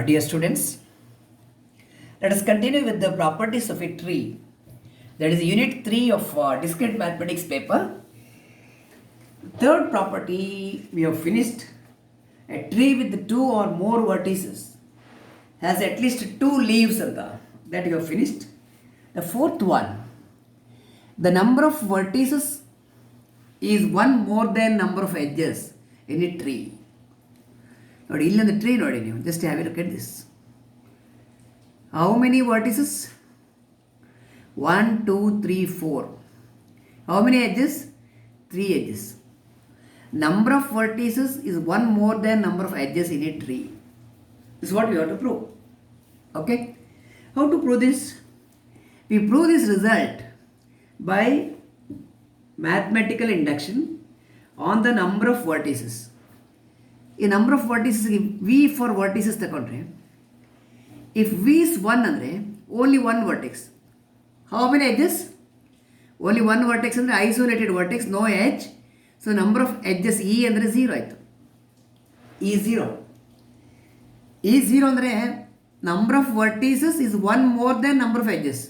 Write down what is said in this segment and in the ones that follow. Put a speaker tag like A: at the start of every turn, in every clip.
A: Dear students, let us continue with the properties of a tree. That is Unit 3 of Discrete Mathematics paper. Third property we have finished. A tree with two or more vertices has at least two leaves that you have finished. The fourth one, the number of vertices is one more than number of edges in a tree. ನೋಡಿ ಇಲ್ಲೊಂದು tree ನೋಡಿ ನೀವು just have A look at this. How many vertices? 1 2 3 4. How many edges? 3 edges. Number of vertices is one more than number of edges in a tree. This is what we have to prove. Okay? How to prove this? We prove this result by mathematical induction on the number of vertices. ಈ number of vertices V for vertices ತಗೊಂಡ್ರೆ if V is one ಅಂದರೆ only one vertex. How many edges? Only one vertex ಅಂದರೆ isolated vertex, no edge. So number of edges E ಅಂದರೆ zero ಆಯಿತು. ಈ zero ಅಂದರೆ number of vertices is one more than number of edges.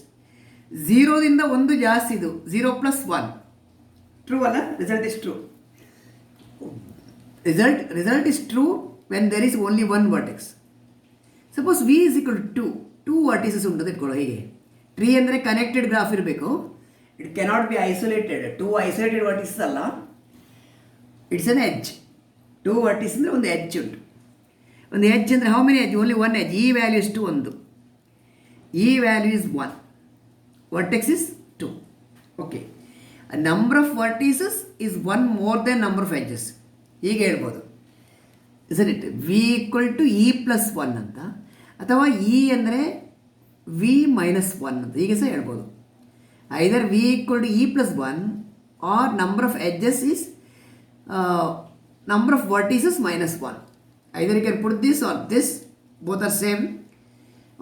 A: ಝೀರೋದಿಂದ ಒಂದು ಜಾಸ್ತಿ, ಇದು 0 + 1. ಟ್ರೂ ಅಲ್ಲ? Result is true. Result is true when there is only one vertex. Suppose V is equal to 2 vertices ಉಂಟು ಇಟ್ಕೊಳ್ಳೋ. ಹೀಗೆ ಟ್ರೀ ಅಂದರೆ connected graph ಇರಬೇಕು. It cannot be isolated. 2 isolated vertices ಅಲ್ಲ, ಇಟ್ಸ್ ಅನ್ ಎಡ್ಜ್. 2 ವರ್ಟಿಸ್ ಅಂದರೆ ಒಂದು edge ಉಂಟು. ಒಂದು edge ಅಂದರೆ how many edge? Only one edge. ಈ ವ್ಯಾಲ್ಯೂ ಇಷ್ಟು ಒಂದು, ಈ value is 1, vertex is 2. Okay, number of vertices is one more than number of edges. ಹೀಗೆ ಹೇಳ್ಬೋದು, isn't it? V equal to E plus 1 ಅಂತ, ಅಥವಾ ಇ ಅಂದರೆ ವಿ ಮೈನಸ್ 1 ಅಂತ ಹೀಗೆ ಸಹ ಹೇಳ್ಬೋದು. Either V equal to E plus 1 or number of edges is number of vertices minus 1. Either you can put this or this, both are same.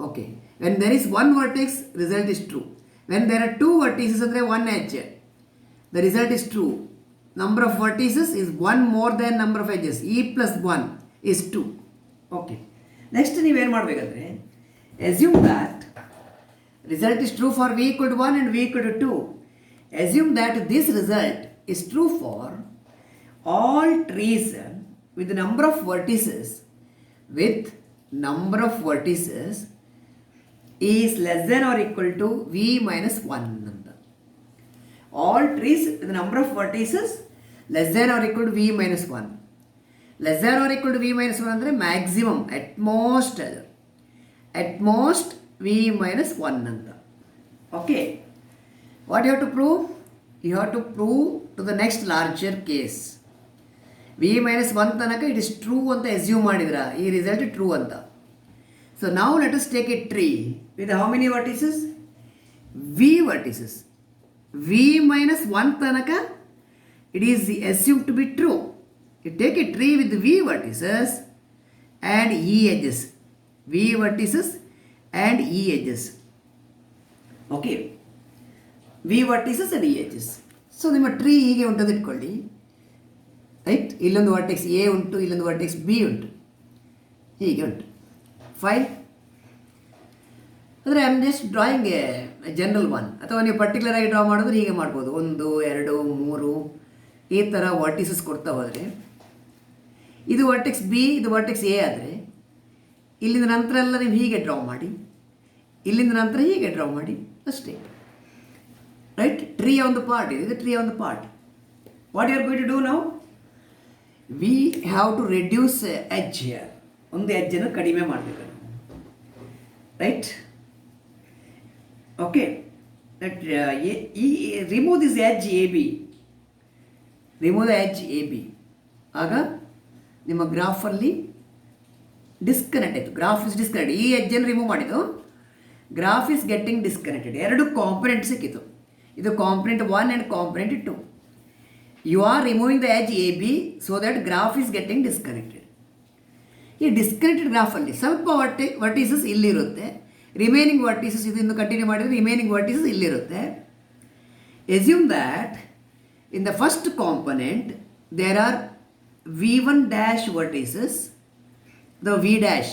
A: Okay, when there is one vertex result is true. When there are two vertices ಅಂದರೆ one edge, the result is true. Number of vertices is 1 more than number of edges. E plus 1 is 2. Okay. Next ನೀವೇನು ಮಾಡಬೇಕಂದ್ರೆ, assume that result is true for V equal to 1 and V equal to 2. Assume that this result is true for all trees with the number of vertices is less than or equal to V minus 1. All trees with the number of vertices less than or equal to V minus 1. Less than or equal to V minus 1 ಅಂದರೆ maximum, at most V minus 1 ಅಂತ. Okay, what you have to prove? You have to prove to the next larger case. V minus 1 ತನಕ it is true ಅಂತ assume ಮಾಡಿದ್ರ, ಈ result true ಅಂತ. So ನಾವು let us take a tree with how many vertices? V vertices. V minus 1 ತನಕ it is assumed to be true. You take a tree with V vertices and E edges. V vertices and E edges. Okay. V vertices and E edges. So ನಿಮ್ಮ tree ಹೀಗೆ ಉಂಟು ಇಟ್ಕೊಳ್ಳಿ, right? ಇಲ್ಲೊಂದು vertex A ಉಂಟು, ಇಲ್ಲೊಂದು vertex B ಉಂಟು, ಹೀಗೆ ಉಂಟು. ಫೈನ್. ಅಂದರೆ I am just drawing A general one. ಅಥವಾ ನೀವು ಪರ್ಟಿಕ್ಯುಲರ್ ಆಗಿ ಡ್ರಾ ಮಾಡಿದ್ರೆ ಹೀಗೆ ಮಾಡ್ಬೋದು, 1 2 3 ಈ ಥರ ವರ್ಟಿಸಸ್ ಕೊಡ್ತಾ ಹೋದರೆ, ಇದು ವರ್ಟೆಕ್ಸ್ ಬಿ, ಇದು ವರ್ಟೆಕ್ಸ್ ಎ ಆದರೆ ಇಲ್ಲಿಂದ ನಂತರ ಎಲ್ಲ ನೀವು ಹೀಗೆ ಡ್ರಾ ಮಾಡಿ, ಇಲ್ಲಿಂದ ನಂತರ ಹೀಗೆ ಡ್ರಾ ಮಾಡಿ, ಅಷ್ಟೇ. ರೈಟ್? ಟ್ರೀಯ ಒಂದು ಪಾರ್ಟ್ ಇದು ಟ್ರೀಯ ಒಂದು part. What you are going to do now? We have to reduce edge here. ಒಂದು ಎಡ್ಜನ್ನು ಕಡಿಮೆ ಮಾಡಬೇಕು, right? Okay, that remove this edge AB. Remove the edge AB. ಆಗ ನಿಮ್ಮ ಗ್ರಾಫಲ್ಲಿ ಡಿಸ್ಕನೆಕ್ಟ್ ಆಯಿತು. Graph is disconnect. ಈ ಎಡ್ಜನ್ನು ರಿಮೂವ್ ಮಾಡಿದ್ದು, ಗ್ರಾಫ್ ಇಸ್ ಗೆಟ್ಟಿಂಗ್ ಡಿಸ್ಕನೆಕ್ಟೆಡ್. ಎರಡು ಕಾಂಪೊನೆಂಟ್ ಸಿಕ್ಕಿತು. ಇದು component 1 and component 2. You are removing the edge AB so that graph is getting disconnected. ಈ ಡಿಸ್ಕನೆಕ್ಟೆಡ್ ಗ್ರಾಫಲ್ಲಿ ಸ್ವಲ್ಪ ವರ್ಟಿಸಸ್ ಇಲ್ಲಿರುತ್ತೆ, ರಿಮೈನಿಂಗ್ ವರ್ಟಿಸಸ್ ಇದನ್ನು ಕಂಟಿನ್ಯೂ ಮಾಡಿದರೆ ರಿಮೈನಿಂಗ್ ವರ್ಟಿಸಸ್ ಇಲ್ಲಿರುತ್ತೆ. Assume that in the first component there are V1 dash vertices the V dash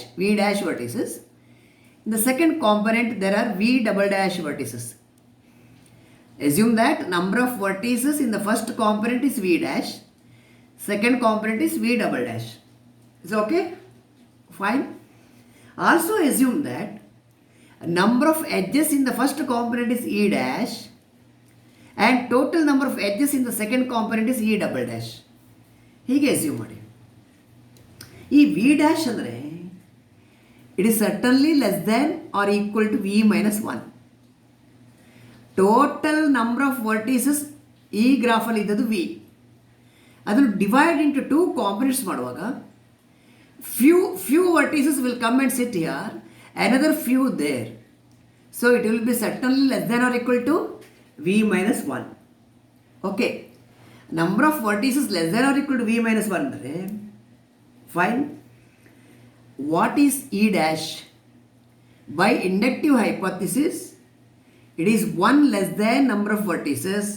A: vertices. In the second component, there are V double dash vertices. Assume that number of vertices in the first component is V dash, second component is V double dash. Is it okay? Fine. Also assume that number of edges in the first component is E dash and total number of edges in the second component is E double dash. ಹೀಗೆ assume ಮಾಡಿ. ಈ V dash ಅಂದರೆ it is certainly less than or equal to V minus one. Total number of vertices ಈ ಗ್ರಾಫಲ್ಲಿ ಇದ್ದದ್ದು V. ಅದನ್ನು divide into two components ಮಾಡುವಾಗ few vertices will come and sit here, another few there. So it will be certainly less than or equal to v minus 1. Okay. Number of vertices less than or equal to v minus 1. Fine. What is E dash? By inductive hypothesis, it is 1 less than number of vertices.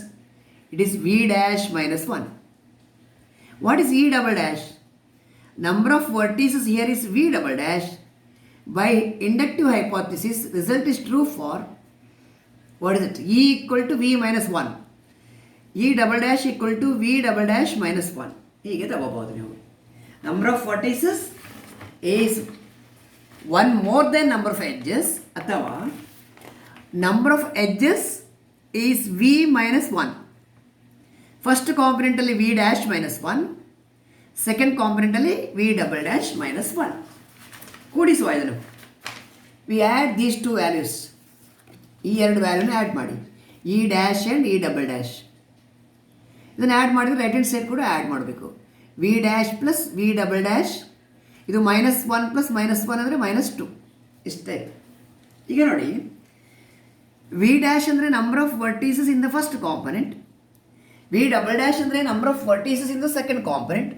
A: It is v dash minus 1. What is E double dash? Number of vertices here is v double dash. By inductive hypothesis, result is true for, what is it? E equal to v minus 1. E double dash equal to v double dash minus 1. ಹೀಗೆ ತಗೋಬಹುದು ನೀವು. Number of vertices is 1 more than number of edges, ಅಥವಾ number of edges is v minus 1. First component ಅಲ್ಲಿ v dash minus 1. Second ಕಾಂಪೊನೆಂಟಲ್ಲಿ V double dash minus 1. ಕೂಡಿಸುವ ಇದನ್ನು. We add these two values. ಈ ಎರಡು ವ್ಯಾಲ್ಯೂನ ಆ್ಯಡ್ ಮಾಡಿ. E dash and E double dash. ಇದನ್ನು ಆ್ಯಡ್ ಮಾಡಿದರೆ ರೈಟ್ ಹ್ಯಾಂಡ್ ಸೈಡ್ ಕೂಡ ಆ್ಯಡ್ ಮಾಡಬೇಕು. V dash plus V double dash. ಇದು ಮೈನಸ್ 1 ಪ್ಲಸ್ ಮೈನಸ್ 1 ಅಂದರೆ ಮೈನಸ್ 2. ಇಷ್ಟೇ. ಈಗ ನೋಡಿ, ವಿ ಡ್ಯಾಶ್ ಅಂದರೆ number of vertices in the first component. V double dash ಅಂದರೆ number of vertices in the second component.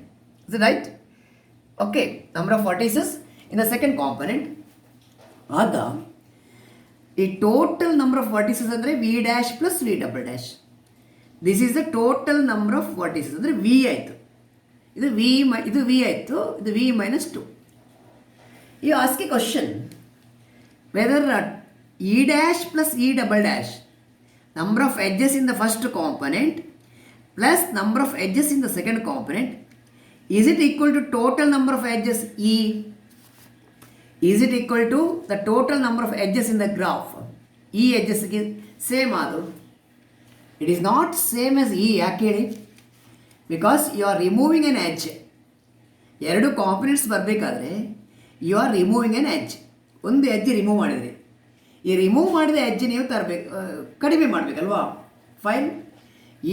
A: Is it right? Okay, number of vertices in the second component. ಆಗ ಈ total number of vertices ಅಂದರೆ V dash plus V double dash. This is the total number of vertices ಅಂದರೆ V ಆಯಿತು. ಇದು V ಆಯಿತು. ಇದು V minus 2. You ask a question whether E dash plus E double dash number of edges in the first component plus number of edges in the second component. Is it equal to total number of edges E? Is it equal to the total number of edges in the graph? E edges same adu. It is not same as E yakeli, because you are removing an edge. ಎರಡು components ಬರಬೇಕಾದ್ರೆ you are removing an edge. ಒಂದು edge remove ಮಾಡಿದ್ರಿ. ಈ remove ಮಾಡಿದ edge ನೀವು ತರಬೇಕು, ಕಡಿಮೆ ಮಾಡಬೇಕಲ್ವಾ. ಫೈನ್.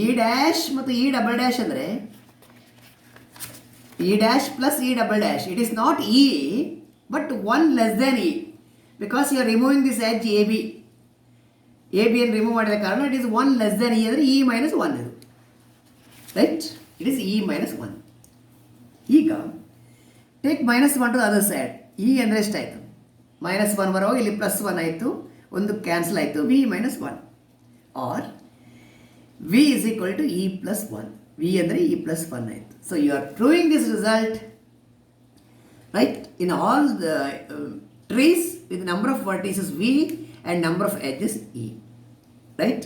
A: ಇ ಡ್ಯಾಶ್ ಮತ್ತು ಇ ಡಬಲ್ ಡ್ಯಾಶ್ ಅಂದರೆ E dash plus E double dash. It is not E, but 1 less than E, because you are removing this edge AB. AB and remove ಮಾಡಿದ ಕಾರಣ it is 1 less than E ಅಂದರೆ E minus 1 ಇದು. Right? It is E minus 1. ಈಗ take minus 1 to the other side. E ಅಂದರೆ ಎಷ್ಟಾಯಿತು? Minus 1 ಬರುವಾಗ ಇಲ್ಲಿ plus 1 ಆಯಿತು. ಒಂದು ಕ್ಯಾನ್ಸಲ್ ಆಯಿತು. V minus 1. Or V is equal to E plus 1. V ಅಂದರೆ E plus 1 ಆಯಿತು. So you are proving this result, right, in all the trees with number of vertices V and number of edges E, right?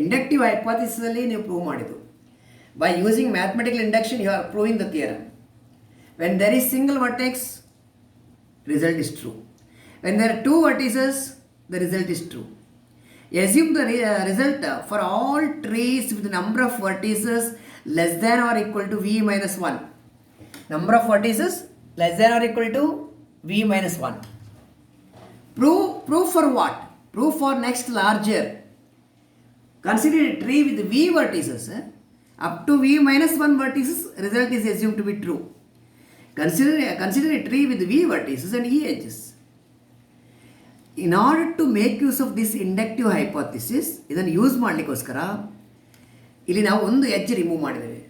A: Inductive hypothesis alli ನೀವು prove ಮಾಡಿದ್ದು. By using mathematical induction you are proving the theorem. When there is single vertex, result is true. When there are two vertices, the result is true. Assume the result for all trees with number of vertices less than or equal to v minus 1. Number of vertices less than or equal to v minus 1. Prove for what? Prove for next larger. Consider a tree with v vertices. Up to v minus 1 vertices, result is assumed to be true. Consider a tree with v vertices and e edges. In order to make use of this inductive hypothesis, ಇದನ್ನು use ಮಾಡಲಿಕ್ಕೋಸ್ಕರ ಇಲ್ಲಿ ನಾವು ಒಂದು edge remove ಮಾಡಿದ್ದೇವೆ.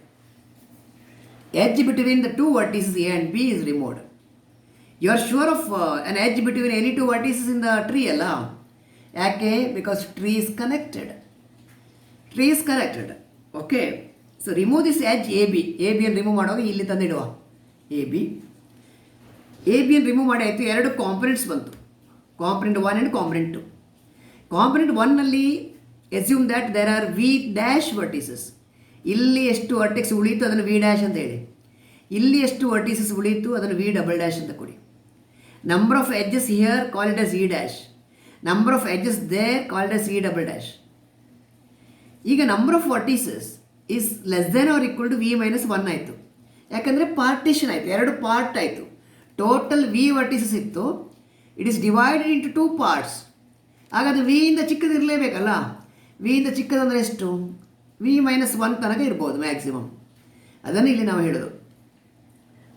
A: Edge between the two vertices A and B is removed. You are sure of an edge between any two vertices in the tree ಅಲ್ಲ? ಯಾಕೆ? Because tree is connected. Okay. So remove this edge A B. A ಬಿಯನ್ನು remove ಮಾಡುವಾಗ ಇಲ್ಲಿ ತಂದಿಡುವ A B. A ಬಿಯನ್ನು remove ಮಾಡಿ ಆಯಿತು, ಎರಡು ಕಾಂಪೊನೆಂಟ್ಸ್ ಬಂತು, component 1 and component 2. Component 1ನಲ್ಲಿ assume that there are V dash vertices. ಇಲ್ಲಿ ಎಷ್ಟು ವರ್ಟೆಕ್ಸ್ ಉಳೀತು ಅದನ್ನು ವಿ ಡ್ಯಾಶ್ ಅಂತ ಹೇಳಿ, ಇಲ್ಲಿ ಎಷ್ಟು ವರ್ಟಿಸಸ್ ಉಳೀತು ಅದನ್ನು ವಿ ಡಬಲ್ ಡ್ಯಾಶ್ ಅಂತ ಕೊಡಿ. Number of edges here call it as E dash, number of edges there call it as E double dash. ಈಗ number of vertices is less than or equal to V minus 1 ಆಯಿತು, ಯಾಕಂದರೆ partition ಆಯಿತು, ಎರಡು part ಆಯಿತು. Total V vertices ಇತ್ತು, it is divided into 2 parts. ಹಾಗಾದರೆ ವಿಯಿಂದ ಚಿಕ್ಕದಿರಲೇಬೇಕಲ್ಲ, ವಿಯಿಂದ ಚಿಕ್ಕದಂದರೆ ಎಷ್ಟು, ವಿ ಮೈನಸ್ 1 ತನಕ ಇರ್ಬೋದು ಮ್ಯಾಕ್ಸಿಮಮ್. ಅದನ್ನು ಇಲ್ಲಿ ನಾವು ಹೇಳೋದು.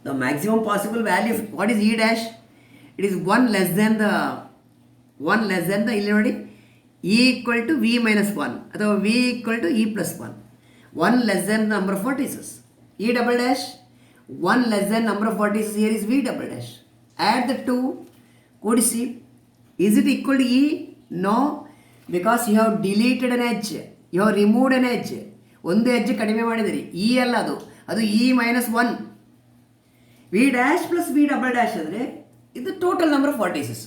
A: The maximum possible value what is E dash, it is 1 less than the ಇಲ್ಲಿ ನೋಡಿ E equal to V minus 1 ಅಥವಾ V equal to E plus 1. 1 less than number of vertices. E double dash 1 less than number of vertices, here is V double dash. Add the 2, ಕೂಡಿಸಿ. Is it equal to E? No, because you have deleted an edge, you have removed an edge. ಒಂದು edge ಕಡಿಮೆ ಮಾಡಿದಿರಿ, E ಅಲ್ಲ ಅದು E minus 1. V dash plus V double dash ಅಂದರೆ ಇದು total number of vertices.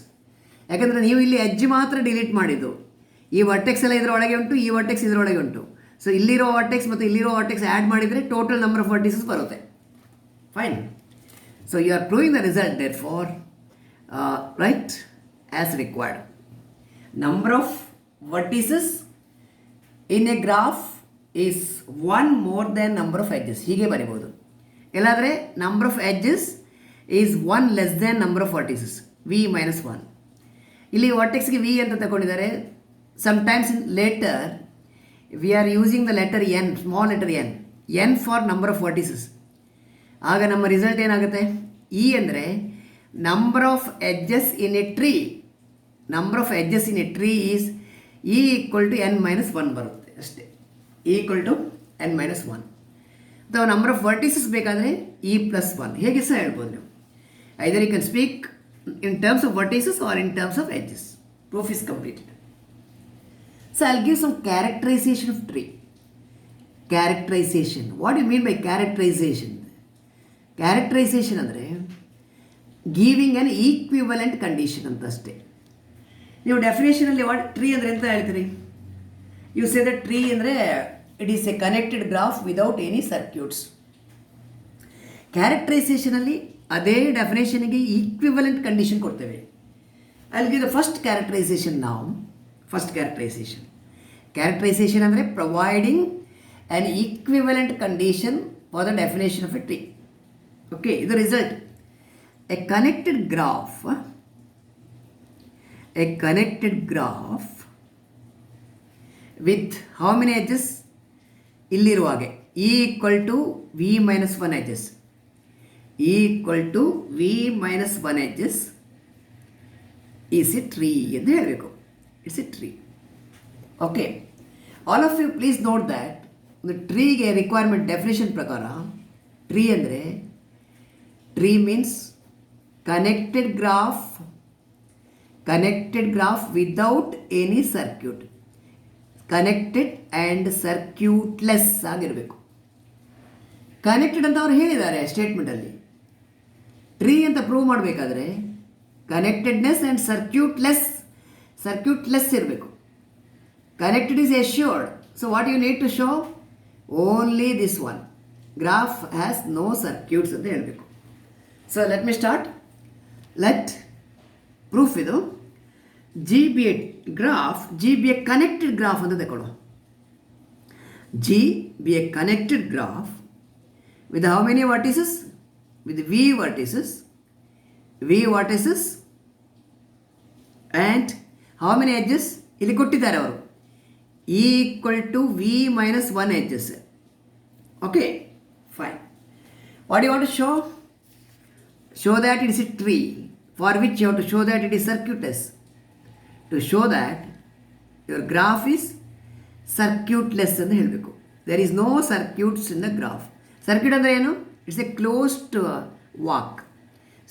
A: ಯಾಕಂದರೆ ನೀವು ಇಲ್ಲಿ ಎಡ್ಜ್ ಮಾತ್ರ ಡಿಲೀಟ್ ಮಾಡಿದ್ದು, ಈ ವರ್ಟೆಕ್ಸ್ ಎಲ್ಲ ಇದರೊಳಗೆ ಉಂಟು, ಈ ವರ್ಟೆಕ್ಸ್ ಇದರೊಳಗೆ ಉಂಟು. ಸೊ ಇಲ್ಲಿರೋ ವರ್ಟೆಕ್ಸ್ ಮತ್ತು ಇಲ್ಲಿರೋ ವರ್ಟೆಕ್ಸ್ ಆ್ಯಡ್ ಮಾಡಿದರೆ ಟೋಟಲ್ ನಂಬರ್ ಆಫ್ ವರ್ಟಿಸಸ್ ಬರುತ್ತೆ. Fine. So you are proving the result therefore right as required. Number of vertices in a graph is 1 more than number of edges. ಹೀಗೆ ಬರಿಬೋದು. ಇಲ್ಲಾದರೆ number of edges is 1 less than number of vertices, V minus 1. ಇಲ್ಲಿ ವರ್ಟೆಕ್ಸ್ಗೆ V ಅಂತ ತಗೊಂಡಿದ್ದಾರೆ. Sometimes in later we are using the letter N, small letter N for number of vertices. ಆಗ ನಮ್ಮ result ಏನಾಗುತ್ತೆ, ಇ ಅಂದರೆ number of edges in a tree. Number of edges in a tree is E equal to N minus 1 ಬರುತ್ತೆ ಅಷ್ಟೇ. Equal to N minus 1. ಅಥವಾ number of vertices ಬೇಕಾದರೆ E plus 1 ಹೇಗೆ ಸಹ ಹೇಳ್ಬೋದು ನೀವು. Either you can speak in terms of vertices or in terms of edges. Proof is completed. So I'll give some characterization of tree. Characterization. What do you mean by characterization? Characterization ಅಂದರೆ giving an equivalent condition ಅಂತ ಅಷ್ಟೇ. ನೀವು ಡೆಫಿನೇಷನಲ್ಲಿ what tree ಅಂದರೆ ಎಂತ ಹೇಳ್ತೀರಿ? You say that tree ಅಂದರೆ it is a connected graph without any circuits. ಕ್ಯಾರೆಕ್ಟರೈಸೇಷನಲ್ಲಿ ಅದೇ ಡೆಫಿನೇಷನ್ಗೆ ಈಕ್ವಿವಲೆಂಟ್ ಕಂಡೀಷನ್ ಕೊಡ್ತೇವೆ. ಅಲ್ಲಿ ಗಿವ್ ದ ಫಸ್ಟ್ ಕ್ಯಾರೆಕ್ಟರೈಸೇಷನ್. ನಾವು ಫಸ್ಟ್ ಕ್ಯಾರೆಕ್ಟರೈಸೇಷನ್ ಅಂದರೆ providing an equivalent condition for the definition of a tree. Okay, ಇದು result. A connected graph with how many edges? ಇಲ್ಲಿರುವ ಹಾಗೆ E equal to V minus 1 edges, E equal to V minus 1 edges is a tree ಎಂದು ಹೇಳಬೇಕು. It's a tree. Okay, all of you please note that ಒಂದು ಟ್ರೀಗೆ requirement definition ಪ್ರಕಾರ tree ಅಂದರೆ tree means connected graph without any circuit. Connected and circuitless ಆಗಿರಬೇಕು. Connected ಅಂತ ಅವ್ರು ಹೇಳಿದ್ದಾರೆ ಸ್ಟೇಟ್ಮೆಂಟಲ್ಲಿ. ಟ್ರೀ ಅಂತ ಪ್ರೂವ್ ಮಾಡಬೇಕಾದ್ರೆ ಕನೆಕ್ಟೆಡ್ನೆಸ್ ಆ್ಯಂಡ್ ಸರ್ಕ್ಯೂಟ್ಲೆಸ್ ಇರಬೇಕು. Connected is assured. So what you need to show? Only this one graph has no circuits ಅಂತ ಹೇಳಬೇಕು. So let me start. Let proof ಇದು G B A graph, G B A connected graph ಅಂತ ತಗೊಳ್ಳೋ. G B A connected graph with how many vertices? With V vertices and how many edges? ಇಲ್ಲಿ ಕೊಟ್ಟಿದ್ದಾರೆ ಅವರು E equal to V minus 1 edges. Okay, fine. What do you want to show? Show that it is a tree, for which you have to show that it is circuitless. To show that your graph is circuitless ಅಂತ ಹೇಳಬೇಕು. There is no circuits in the graph. Circuit ಅಂದರೆ ಏನು? It's a closed walk,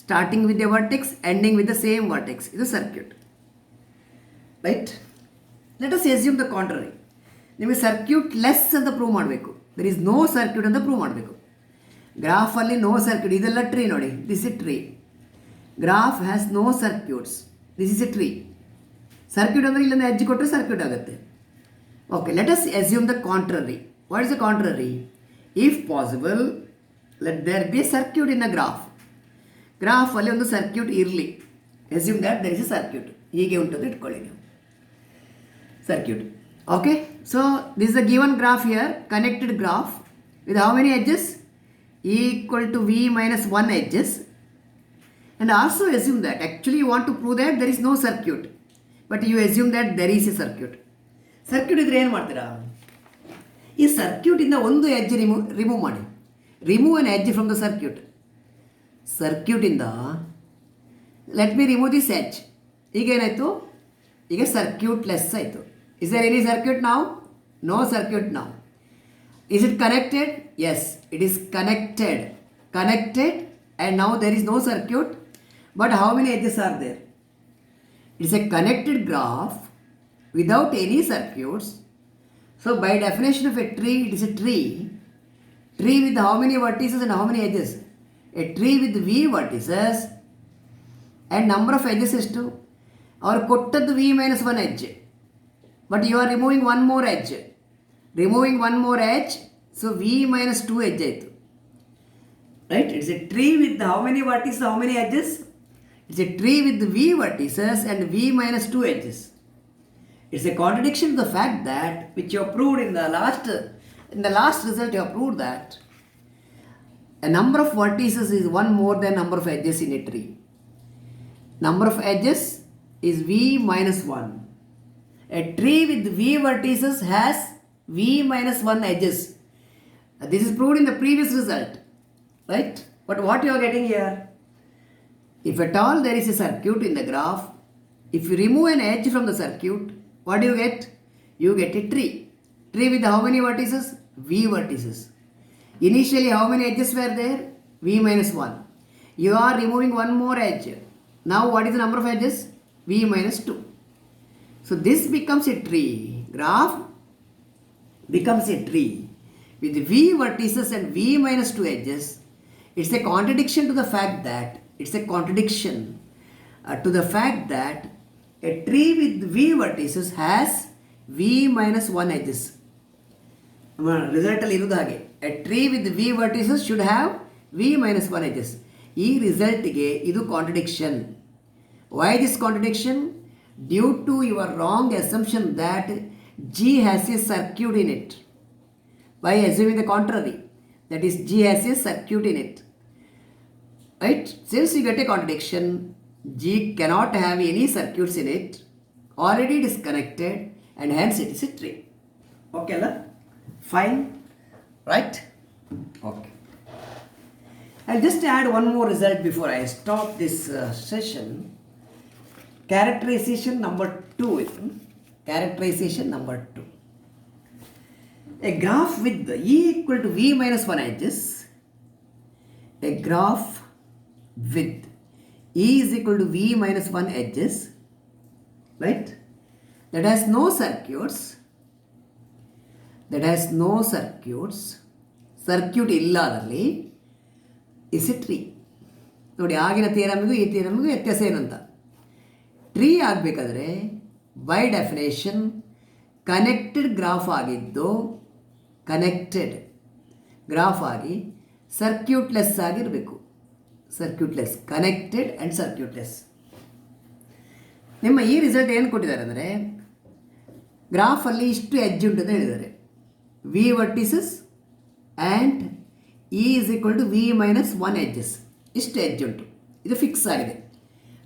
A: starting with a vertex, ending with the same vertex. ಇದು circuit, right? Let us assume the contrary. ನಿಮಗೆ circuit less ಅಂತ prove ಮಾಡಬೇಕು. There is no circuit ಅಂತ prove ಮಾಡಬೇಕು. ಗ್ರಾಫಲ್ಲಿ no circuit. ಇದೆಲ್ಲ ಟ್ರೀ ನೋಡಿ, this is tree. Graph has no circuits. This is a tree. Circuit ಅಂದರೆ ಇಲ್ಲೊಂದು ಎಡ್ಜ್ ಕೊಟ್ಟರೆ ಸರ್ಕ್ಯೂಟ್ ಆಗುತ್ತೆ. Okay, let us assume the contrary. What is the contrary? If possible let there be a circuit in a graph. ಗ್ರಾಫಲ್ಲಿ ಒಂದು circuit ಇರಲಿ. Assume that there is a circuit. ಹೀಗೆ ಉಂಟು ಅಂತ ಇಟ್ಕೊಳ್ಳಿ ನೀವು circuit. Okay, so this is the given graph here, connected graph with how many edges? Equal to v minus 1 edges. And also assume that actually you want to prove that there is no circuit, but you assume that there is a circuit. Circuit ಇದ್ರೆ ಏನು ಮಾಡ್ತೀರಾ? ಈ ಸರ್ಕ್ಯೂಟಿಂದ ಒಂದು edge remove ಮಾಡಿ. Remove an edge from the circuit. ಸರ್ಕ್ಯೂಟಿಂದ let me remove this edge. ಈಗ ಏನಾಯಿತು? ಈಗ ಸರ್ಕ್ಯೂಟ್ಲೆಸ್ ಆಯಿತು. Is there any circuit now? No circuit now. Is it connected? Yes, it is connected. Connected, and now there is no circuit. But how many edges are there? It is a connected graph without any circuits. So by definition of a tree, it is a tree. Tree with how many vertices and how many edges? A tree with v vertices and number of edges is 2. Or kottadu v minus 1 edge. But you are removing one more edge. Removing one more edge, so v minus 2 edge ಆಯಿತು. Right? It's a tree with how many vertices, how many edges? It's a tree with v vertices and v minus 2 edges. It's a contradiction to the fact that, which you have proved in the last result, you have proved that a number of vertices is one more than number of edges in a tree. Number of edges is v minus 1. A tree with v vertices has v minus 1 edges. This is proved in the previous result, right? But what you are getting here, if at all there is a circuit in the graph, if you remove an edge from the circuit, what do you get? You get a tree. Tree with how many vertices? V vertices. Initially how many edges were there? V minus 1. You are removing one more edge. Now what is the number of edges? V minus 2. So this becomes a tree. Graph becomes a tree with v vertices and v minus 2 edges. It's a contradiction to the fact that a tree with v vertices has v minus 1 edges. Result ಅಲ್ಲಿ ಇರುವುದು ಹಾಗೆ. A tree with v vertices should have v minus 1 edges. ಈ ರಿಸಲ್ಟ್ಗೆ ಇದು contradiction. Why this contradiction? Due to your wrong assumption that G has a circuit in it. By assuming the contrary, that is G has a circuit in it. Right? Since you get a contradiction, G cannot have any circuits in it. Already it is connected and hence it is a tree. Okay, la? Fine. Right? Okay. I'll just add one more result before I stop this session. Characterization number 2. Characterization number 2. A graph with E equal to V minus 1 edges. A graph with E is equal to V minus 1 edges. Right? That has no circuits. Circuit ಇಲ್ಲದಲ್ಲಿ is a tree. ನೋಡಿ, ಆಗಿನ ಥಿಯರಮ್ಗೂ ಈ ಥಿಯರಮ್ಗೂ ವ್ಯತ್ಯಾಸ ಏನಂತ. Tree ಆಗಬೇಕಾದ್ರೆ by definition connected graph ಆಗಿದ್ದು, connected graph ಆಗಿ ಸರ್ಕ್ಯೂಟ್ಲೆಸ್ ಆಗಿರಬೇಕು. ಸರ್ಕ್ಯೂಟ್ಲೆಸ್, connected and ಸರ್ಕ್ಯೂಟ್ಲೆಸ್. ನಿಮ್ಮ ಈ ರಿಸಲ್ಟ್ ಏನು ಕೊಟ್ಟಿದ್ದಾರೆ ಅಂದರೆ, ಗ್ರಾಫಲ್ಲಿ ಇಷ್ಟು ಎಡ್ಜ್ ಉಂಟು ಅಂತ ಹೇಳಿದ್ದಾರೆ. V vertices and E is equal to V minus 1 edges. ಇಷ್ಟು ಎಡ್ಜ್ ಉಂಟು, ಇದು ಫಿಕ್ಸ್ ಆಗಿದೆ.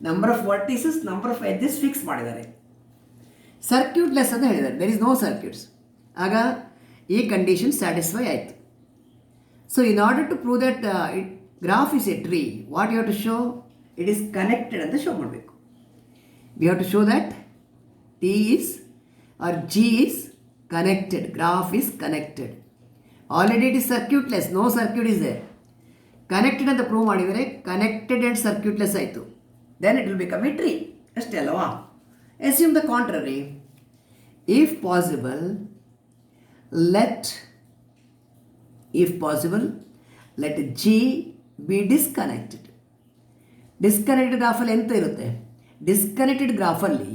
A: Number of vertices, number of edges fix ಮಾಡಿದ್ದಾರೆ. ಸರ್ಕ್ಯೂಟ್ಲೆಸ್ ಅಂತ ಹೇಳಿದ್ದಾರೆ, ದೇರ್ ಇಸ್ ನೋ ಸರ್ಕ್ಯೂಟ್ಸ್. ಆಗ ಈ ಕಂಡೀಷನ್ ಸ್ಯಾಟಿಸ್ಫೈ ಆಯಿತು. So in order to prove that graph is a tree, what you have to show? It is connected ಅಂತ show ಮಾಡಬೇಕು. We have to show that T is or G is connected, graph is connected. Already it is circuitless, no circuit is there. Connected ಅಂತ prove ಮಾಡಿದರೆ connected and circuitless ಆಯಿತು. Then it will become a tree. ಅಷ್ಟೇ ಅಲ್ಲವಾ? Assume the contrary. If possible, let G be disconnected. Disconnected ಗ್ರಾಫಲ್ಲಿ ಎಂತ ಇರುತ್ತೆ? Disconnected ಗ್ರಾಫಲ್ಲಿ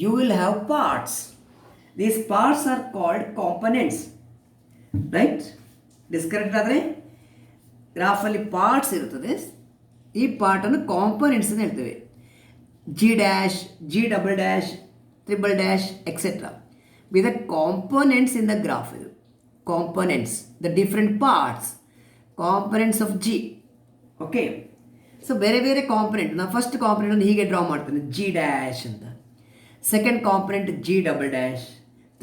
A: you will have parts. These parts are called components, right? Disconnected ಆದರೆ ಗ್ರಾಫಲ್ಲಿ parts ಇರುತ್ತದೆ. ಈ ಪಾರ್ಟನ್ನು ಕಾಂಪನೆಂಟ್ಸ್ ಅಂತ ಹೇಳ್ತೇವೆ. G dash, G double dash, triple dash etcetera. Be the components in the graph. ಇದು components, the different parts, components of G. Okay, so ಬೇರೆ ಬೇರೆ ಕಾಂಪೊನೆಂಟ್. ನಾನು ಫಸ್ಟ್ ಕಾಂಪೊನೆಂಟನ್ನು ಹೀಗೆ ಡ್ರಾ ಮಾಡ್ತೇನೆ, ಜಿ ಡ್ಯಾಶ್ ಅಂತ. Second component G double dash,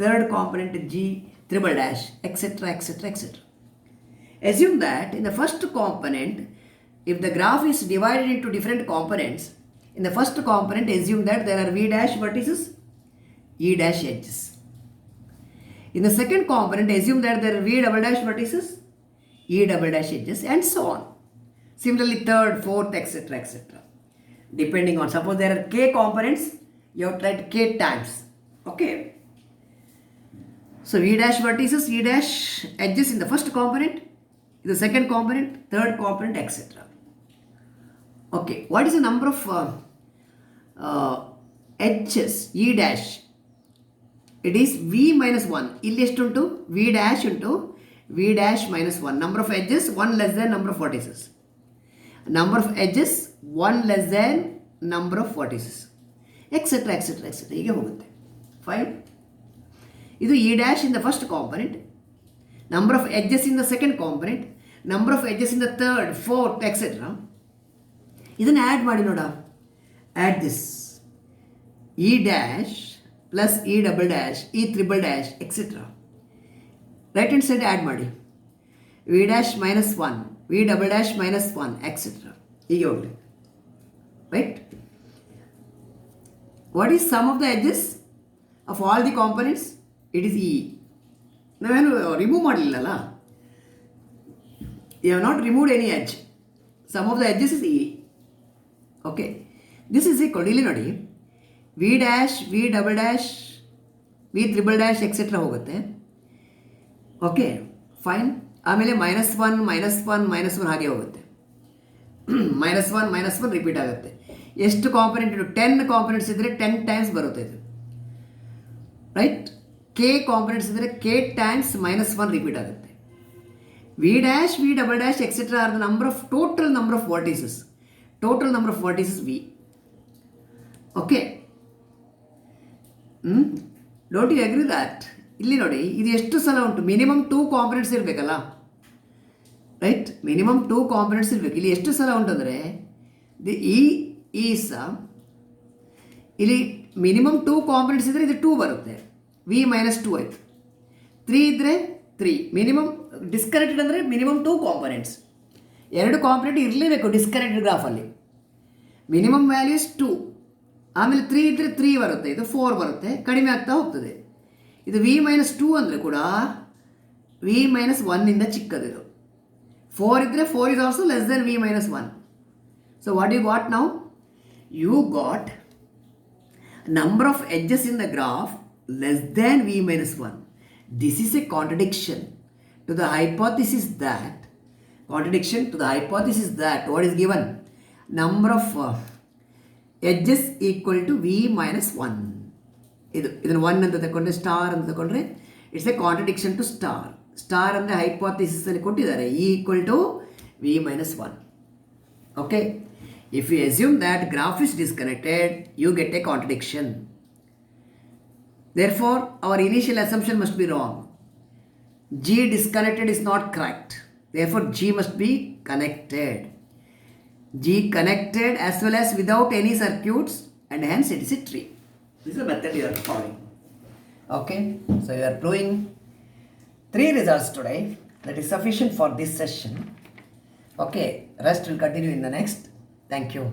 A: third component G triple dash, etc., etc., etc. Assume that in the first component, if the graph is divided into different components, in the first component assume that there are v dash vertices, e dash edges. In the second component assume that there are v double dash vertices, e double dash edges, and so on. Similarly third, fourth, etc., etc. Depending on, suppose there are k components, you have to write k times. Okay. So v dash vertices, e dash edges in the first component, in the second component, third component, etc. Okay, what is the number of edges? E dash. It is v minus 1. Illi ಎಷ್ಟು ಉಂಟು? v dash ಉಂಟು, v dash minus 1. Number of edges 1 less than number of vertices. Number of edges 1 less than number of vertices, etc., etc., etc. ಹೀಗೆ ಹೋಗುತ್ತೆ. Fine. ಇದು e dash in the first component, number of edges in the second component, number of edges in the third, fourth, etc. ಇದನ್ನು add ಮಾಡಿ ನೋಡ. Add this e dash plus e double dash, e triple dash, etc. Right hand side add ಮಾಡಿ. v dash minus 1, v double dash minus 1, etc. ಹೀಗೆ ಹೋಗಲಿ. Right? What is sum of the edges of all the components? It is E. ನಾವೇನು remove ಮಾಡಲಿಲ್ಲಲ್ಲ. You have not removed any edge. Sum of the edges is E. Okay, this is equal, ಇಲ್ಲಿ ನೋಡಿ, V dash, V double dash, V triple dash etcetera ಹೋಗುತ್ತೆ. Okay, fine. ಆಮೇಲೆ -1, -1, -1 ಹಾಗೆ ಹೋಗುತ್ತೆ. -1 repeat ಆಗುತ್ತೆ. ಎಷ್ಟು ಕಾಂಪೊನೆಂಟ್ ಇಡು? 10 ಕಾಂಪೊನೆಂಟ್ಸ್ ಇದ್ದರೆ 10 ಟೈಮ್ಸ್ ಬರುತ್ತೆ ಇದು. ರೈಟ್? k ಕಾಂಪೊನೆಂಟ್ಸ್ ಇದ್ದರೆ k ಟೈಮ್ಸ್ -1 ರಿಪೀಟ್ ಆಗುತ್ತೆ. V dash, V double dash etcetera are the number of total number of vertices. Total number of vertices V. Okay, don't you agree that? ಇಲ್ಲಿ ನೋಡಿ, ಇದು ಎಷ್ಟು ಸಲ ಉಂಟು? ಮಿನಿಮಮ್ 2 ಕಾಂಪೊನೆಂಟ್ಸ್ ಇರಬೇಕಲ್ಲ, right? Minimum 2 components ಇರಬೇಕು. ಇಲ್ಲಿ ಎಷ್ಟು ಸಲ ಉಂಟು ಅಂದರೆ ಇಲ್ಲಿ ಮಿನಿಮಮ್ 2 ಕಾಂಪೊನೆಂಟ್ಸ್ ಇದ್ದರೆ ಇದು 2 ಬರುತ್ತೆ. ವಿ -2 ಆಯಿತು. 3 ಇದ್ದರೆ 3. ಮಿನಿಮಮ್ ಡಿಸ್ಕನೆಕ್ಟೆಡ್ ಅಂದರೆ ಮಿನಿಮಮ್ 2 ಕಾಂಪೊನೆಂಟ್ಸ್. 2 ಕಾಂಪೊನೆಂಟ್ ಇರಲೇಬೇಕು ಡಿಸ್ಕನೆಕ್ಟೆಡ್ ಗ್ರಾಫಲ್ಲಿ. Minimum values 2. ಆಮೇಲೆ 3 ಇದ್ದರೆ 3 ಬರುತ್ತೆ, ಇದು 4 ಬರುತ್ತೆ, ಕಡಿಮೆ ಆಗ್ತಾ ಹೋಗ್ತದೆ. ಇದು ವಿ -2 ಅಂದರೆ ಕೂಡ ವಿ -1 ಇಂದ ಚಿಕ್ಕದಿದು. 4 ಇದ್ದರೆ 4 is also less than v -1. So what you got now? You got number of edges in the graph less than v -1. This is a contradiction to the hypothesis that what is given? Number of edges equal to v -1. ಇದನ್ನು 1 ಅಂತ ತಗೊಂಡ್ರೆ, star ಅಂತ ತಗೊಂಡ್ರೆ it's a contradiction to star. Star ಅಂದರೆ ಹೈಪೋಥಿಸಿಸಲ್ಲಿ ಕೊಟ್ಟಿದ್ದಾರೆ e equal to v -1. ಓಕೆ, if you assume that graph is disconnected, you get a contradiction. Therefore, our initial assumption must be wrong. G disconnected is not correct. Therefore, G must be connected. G connected as well as without any circuits, and hence it is a tree. This is the method you are following. Okay, so you are proving 3 results today. That is sufficient for this session. Okay, rest will continue in the next. Thank you.